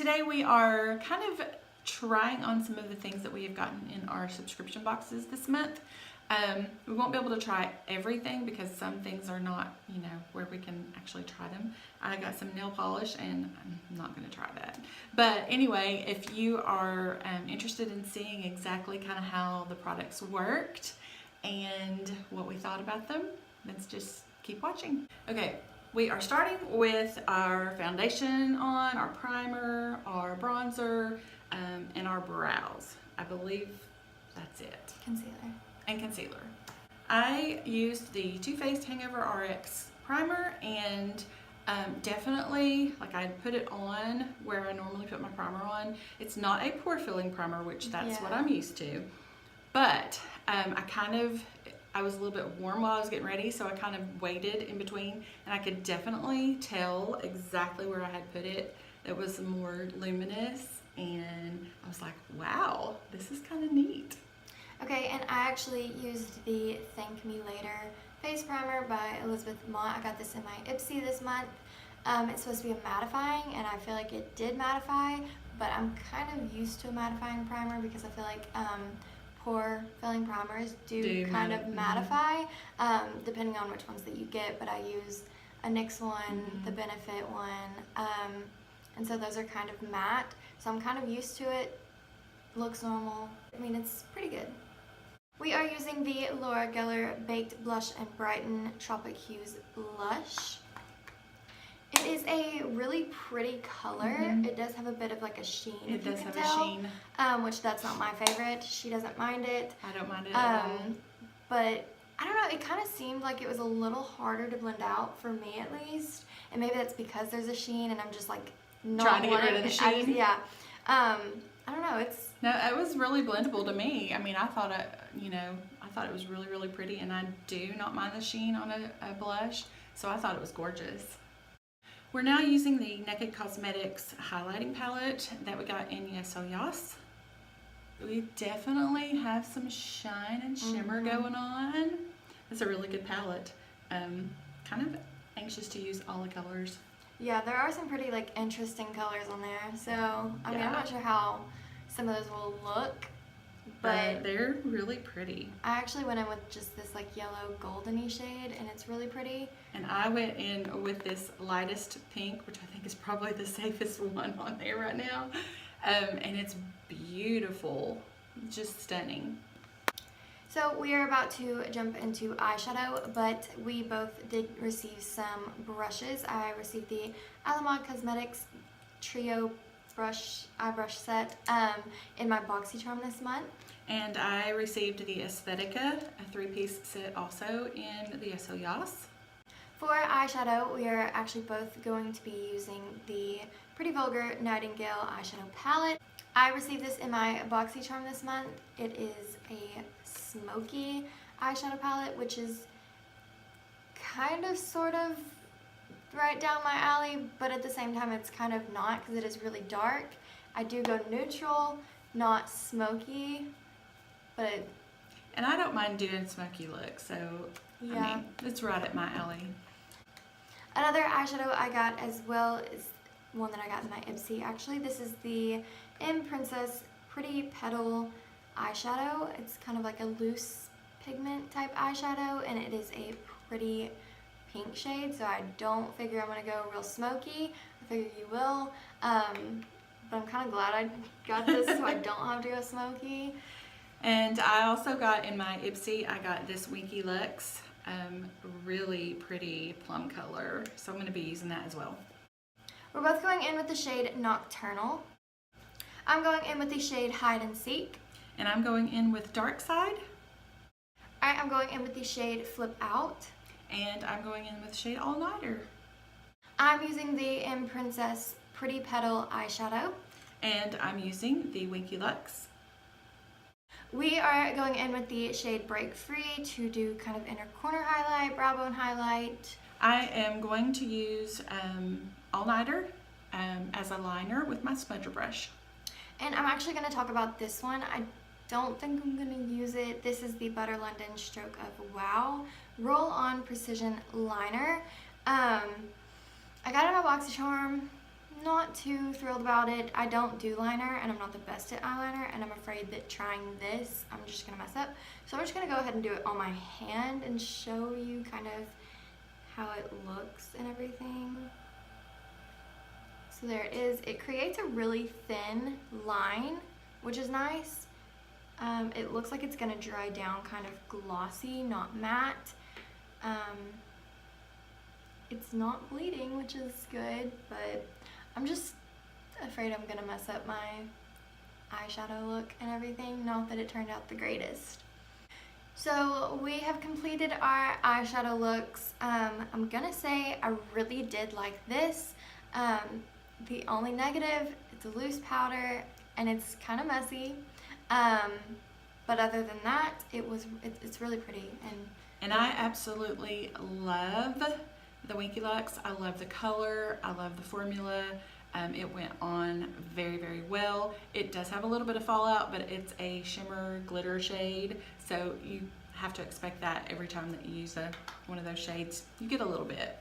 Today we are kind of trying on some of the things that we have gotten in our subscription boxes this month. We won't be able to try everything because some things are not, where we can actually try them. I got some nail polish and I'm not going to try that. But anyway, if you are interested in seeing exactly kind of how the products worked and what we thought about them, let's just keep watching. Okay, we are starting with our foundation on, our primer, our bronzer, and our brows. I believe that's it. Concealer. And concealer. I used the Too Faced Hangover RX primer and definitely, I put it on where I normally put my primer on. It's not a pore filling primer, which that's what I'm used to. But I was a little bit warm while I was getting ready, so I kind of waited in between, and I could definitely tell exactly where I had put it. It was more luminous, and I was like, wow, this is kind of neat. Okay, and I actually used the Thank Me Later face primer by Elizabeth and Donna. I got this in my Ipsy this month. It's supposed to be a mattifying, and I feel like it did mattify, but I'm kind of used to a mattifying primer because I feel like pore filling primers do kind of mattify, depending on which ones that you get, but I use a NYX one, the Benefit one, and so those are kind of matte, so I'm kind of used to it. Looks normal. I mean, it's pretty good. We are using the Laura Geller Baked Blush and Brighten Tropic Hues Blush. It is a really pretty color. It does have a bit of a sheen. It does have a sheen. Which that's not my favorite. She doesn't mind it. I don't mind it at all. But I don't know, it kind of seemed like it was a little harder to blend out for me at least. And maybe that's because there's a sheen and I'm just not trying to get rid of the sheen. I don't know, No, it was really blendable to me. I mean, I thought it was really, really pretty, and I do not mind the sheen on a blush, so I thought it was gorgeous. We're now using the Naked Cosmetics highlighting palette that we got in Yes Oh Yes. We definitely have some shine and shimmer going on. It's a really good palette. Kind of anxious to use all the colors. Yeah, there are some pretty interesting colors on there. So I mean, I'm not sure how some of those will look, but they're really pretty. I actually went in with just this yellow goldeny shade, and it's really pretty. And I went in with this lightest pink, which I think is probably the safest one on there right now. And it's beautiful, just stunning. So we are about to jump into eyeshadow, but we both did receive some brushes. I received the Alamod Cosmetics Trio eye brush set in my BoxyCharm this month. And I received the Aesthetica, a 3-piece set also in the Yes Oh Yes. For eyeshadow, we are actually both going to be using the Pretty Vulgar Nightingale eyeshadow palette. I received this in my BoxyCharm this month. It is a smoky eyeshadow palette, which is kind of sort of right down my alley, but at the same time it's kind of not because it is really dark. I do go neutral, not smoky, but and I don't mind doing smoky looks, so yeah. I mean, it's right at my alley. Another eyeshadow I got as well is one that I got in my Ipsy. Actually, this is the M Princess Pretty Petal eyeshadow. It's kind of like a loose pigment type eyeshadow, and it is a pretty pink shade, so I don't figure I'm going to go real smoky. I figure you will, but I'm kind of glad I got this so I don't have to go smoky. And I also got in my Ipsy, I got this Winky Lux, really pretty plum color, so I'm going to be using that as well. We're both going in with the shade Nocturnal. I'm going in with the shade Hide and Seek. And I'm going in with Dark Side. Alright, I'm going in with the shade Flip Out. And I'm going in with shade All Nighter. I'm using the M Princess Pretty Petal eyeshadow. And I'm using the Winky Lux. We are going in with the shade Break Free to do kind of inner corner highlight, brow bone highlight. I am going to use All Nighter as a liner with my smudger brush. And I'm actually going to talk about this one. I don't think I'm going to use it. This is the Butter London Stroke of Wow Roll On Precision Liner. I got it in my BoxyCharm not too thrilled about it. I don't do liner, and I'm not the best at eyeliner, and I'm afraid that trying this, I'm just gonna mess up. So I'm just gonna go ahead and do it on my hand and show you kind of how it looks and everything. So there it is. It creates a really thin line, which is nice. It looks like it's gonna dry down kind of glossy, not matte. It's not bleeding, which is good, but I'm just afraid I'm gonna mess up my eyeshadow look and everything. Not that it turned out the greatest. So we have completed our eyeshadow looks. I'm gonna say I really did like this. The only negative, it's a loose powder and it's kind of messy. But other than that, it's really pretty. And I absolutely love the Winky Lux. I love the color. I love the formula. It went on very, very well. It does have a little bit of fallout, but it's a shimmer glitter shade, so you have to expect that every time that you use one of those shades. You get a little bit.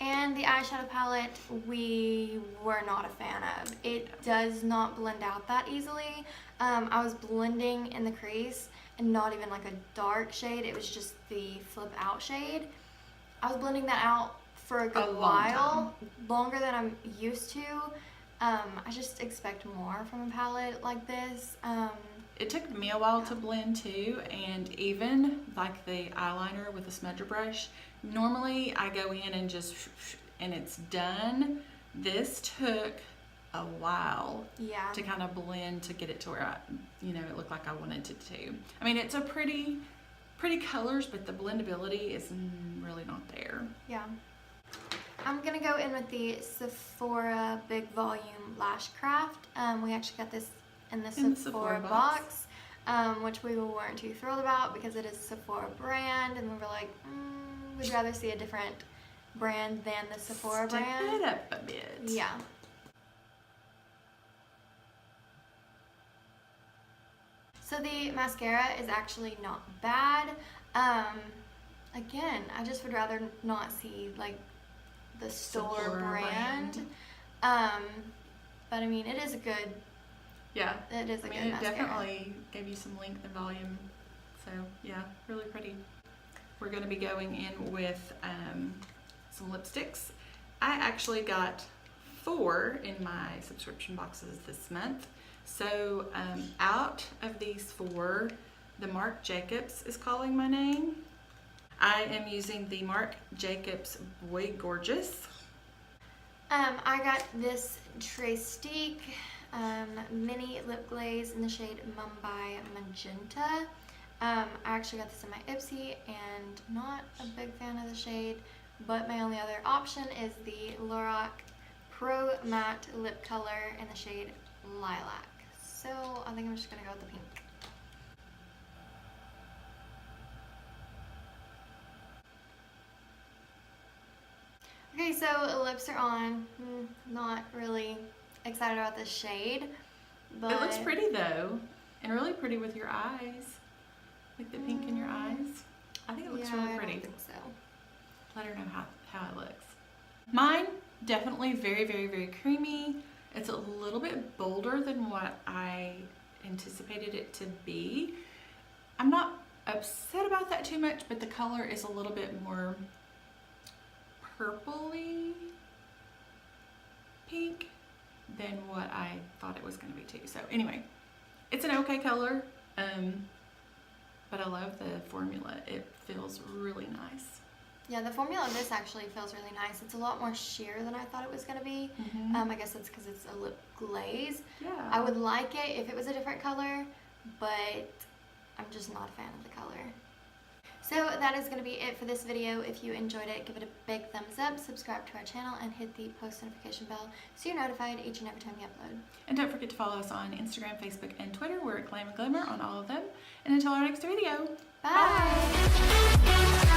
And the eyeshadow palette we were not a fan of. It does not blend out that easily. I was blending in the crease and not even like a dark shade. It was just the flip out shade. I was blending that out for a good while, longer than I'm used to. I just expect more from a palette like this. It took me a while to blend too, and even like the eyeliner with a smudger brush, normally I go in and and it's done. This took a while to kind of blend to get it to where it looked like I wanted it to. I mean, it's a pretty colors, but the blendability is really not there. Yeah. I'm gonna go in with the Sephora Big Volume Lash Craft. We actually got this in the Sephora box, which we weren't too thrilled about because it is a Sephora brand, and we were like, we'd rather see a different brand than the Sephora brand. Step it up a bit. Yeah. So the mascara is actually not bad. Again, I just would rather not see like the store brand. But I mean, it is a good. Yeah. It is a good mascara. It definitely gave you some length and volume. So yeah, really pretty. We're going to be going in with some lipsticks. I actually got 4 in my subscription boxes this month. So out of these 4, the Marc Jacobs is calling my name. I am using the Marc Jacobs Boy Gorgeous. I got this Trestique mini lip glaze in the shade Mumbai Magenta. I actually got this in my Ipsy and not a big fan of the shade, but my only other option is the Lorac Pro Matte Lip Color in the shade Lilac. So I think I'm just gonna go with the pink. Okay, so lips are on. Not really excited about this shade, but it looks pretty though, and really pretty with your eyes, like the pink in your eyes. I think it looks really pretty. I don't think so. Let her know how it looks. Mine, definitely very, very, very creamy. It's a little bit bolder than what I anticipated it to be. I'm not upset about that too much, but the color is a little bit more purpley pink than what I thought it was going to be too. So anyway, it's an okay color, but I love the formula. It feels really nice. Yeah, the formula of this actually feels really nice. It's a lot more sheer than I thought it was going to be. I guess it's because it's a lip glaze. Yeah. I would like it if it was a different color, but I'm just not a fan of the color. So that is going to be it for this video. If you enjoyed it, give it a big thumbs up, subscribe to our channel, and hit the post notification bell so you're notified each and every time we upload. And don't forget to follow us on Instagram, Facebook, and Twitter. We're at Glam and Glimmer on all of them. And until our next video, bye.